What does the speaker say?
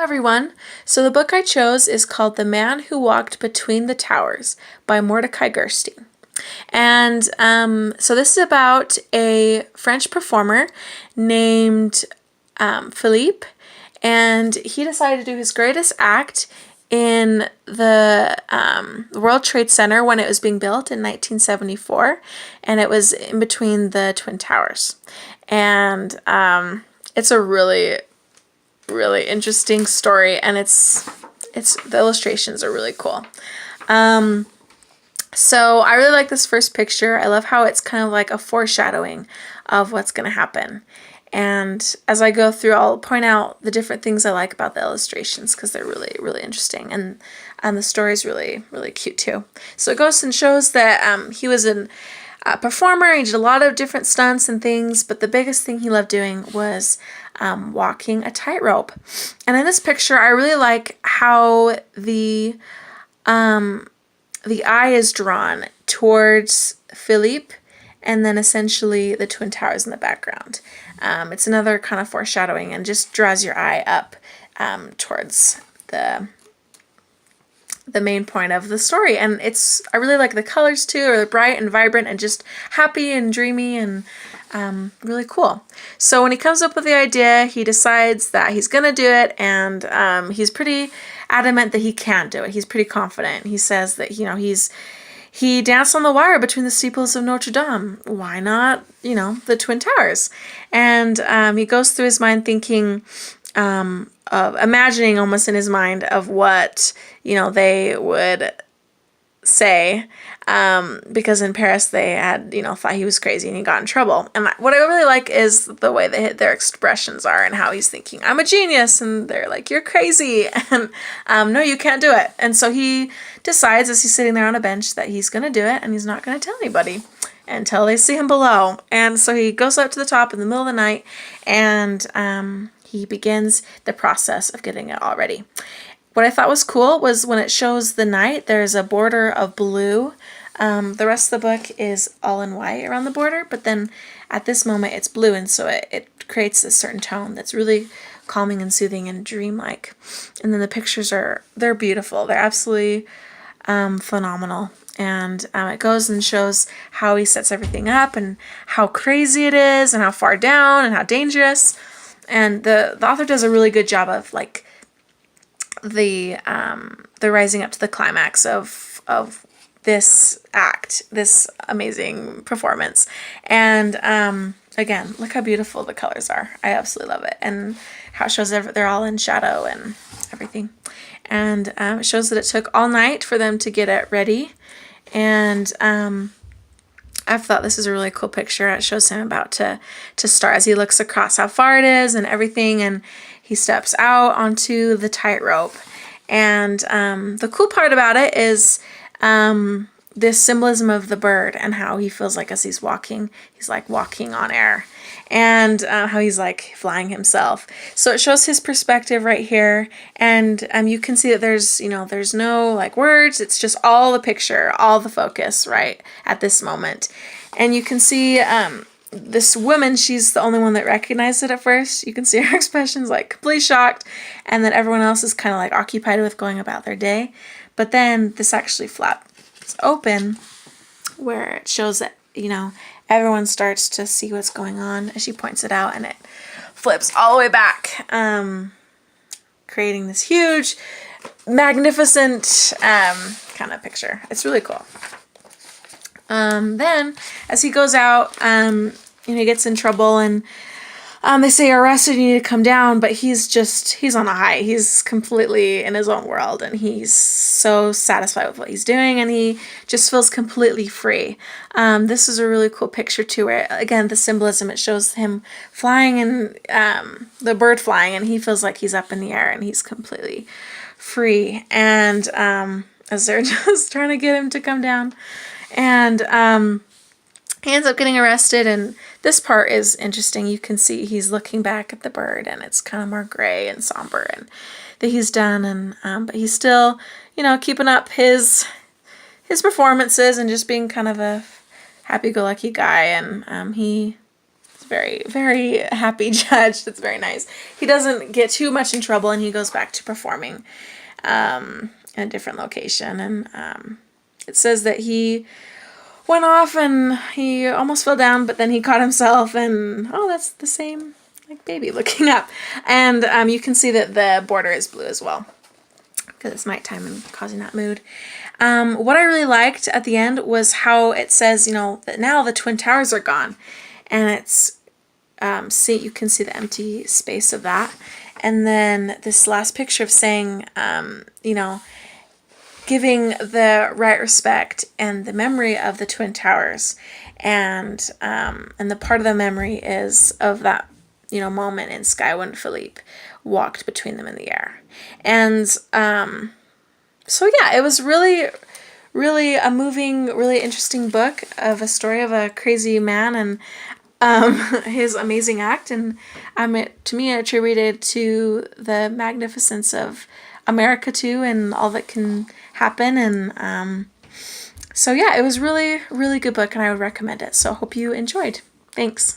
everyone. So the book I chose is called The Man Who Walked Between the Towers by Mordecai Gerstein. And so this is about a French performer named Philippe, and he decided to do his greatest act in the World Trade Center when it was being built in 1974, and it was in between the Twin Towers. And it's a really interesting story, and it's the illustrations are really cool. So I really like this first picture. I love how it's kind of like a foreshadowing of what's going to happen. And as I go through, I'll point out the different things I like about the illustrations because they're really interesting, and the story's really cute too. So it goes and shows that he was a performer. He did a lot of different stunts and things, but the biggest thing he loved doing was walking a tightrope. And in this picture, I really like how the eye is drawn towards Philippe, and then essentially the Twin Towers in the background. It's another kind of foreshadowing and just draws your eye up towards the main point of the story. And I really like the colors too. They're bright and vibrant and just happy and dreamy and really cool. So when he comes up with the idea, he decides that he's gonna do it, and he's pretty adamant that he can do it. He's pretty confident. He says that he danced on the wire between the steeples of Notre Dame. Why not, the Twin Towers? And he goes through his mind thinking of imagining almost in his mind of what, they would say, because in Paris they had, thought he was crazy and he got in trouble. And what I really like is the way their expressions are and how he's thinking, I'm a genius, and they're like, you're crazy, and no, you can't do it. And so he decides as he's sitting there on a bench that he's going to do it, and he's not going to tell anybody until they see him below. And so he goes up to the top in the middle of the night, and he begins the process of getting it all ready. What I thought was cool was when it shows the night, there's a border of blue. The rest of the book is all in white around the border, but then at this moment it's blue, and so it creates a certain tone that's really calming and soothing and dreamlike. And then the pictures they're beautiful. They're absolutely phenomenal. And it goes and shows how he sets everything up and how crazy it is and how far down and how dangerous. And the author does a really good job of like the rising up to the climax of this act, this amazing performance. And again, look how beautiful the colors are. I absolutely love it, and how it shows they're all in shadow and everything. And it shows that it took all night for them to get it ready. And I've thought this is a really cool picture. It shows him about to start as he looks across how far it is and everything, and he steps out onto the tightrope. And the cool part about it is this symbolism of the bird and how he feels like as he's walking, he's like walking on air, and how he's like flying himself. So it shows his perspective right here, and you can see that there's no like words. It's just all the picture, all the focus right at this moment. And you can see this woman, she's the only one that recognized it at first. You can see her expressions like completely shocked, and then everyone else is kind of like occupied with going about their day. But then this actually flaps open where it shows that, everyone starts to see what's going on as she points it out, and it flips all the way back, creating this huge, magnificent kind of picture. It's really cool. Then as he goes out, he gets in trouble, and they say you're arrested, you need to come down, but he's on a high. He's completely in his own world, and he's so satisfied with what he's doing, and he just feels completely free. This is a really cool picture too, where again, the symbolism, it shows him flying and the bird flying, and he feels like he's up in the air and he's completely free. And as they're just trying to get him to come down, and he ends up getting arrested, and this part is interesting. You can see he's looking back at the bird, and it's kind of more gray and somber, and that he's done, and but he's still, keeping up his performances and just being kind of a happy-go-lucky guy, and he's very, very happy judge. That's very nice. He doesn't get too much in trouble, and he goes back to performing in a different location. And it says that he went off and he almost fell down, but then he caught himself, and oh, that's the same like baby looking up. And you can see that the border is blue as well, because it's nighttime and causing that mood. What I really liked at the end was how it says, that now the Twin Towers are gone, and it's you can see the empty space of that, and then this last picture of saying, giving the right respect and the memory of the Twin Towers, and the part of the memory is of that moment in sky when Philippe walked between them in the air. And so yeah, it was really, really a moving, really interesting book of a story of a crazy man and his amazing act, and to me attributed to the magnificence of America too, and all that can happen. And so yeah, it was really, really good book, and I would recommend it. So I hope you enjoyed. Thanks.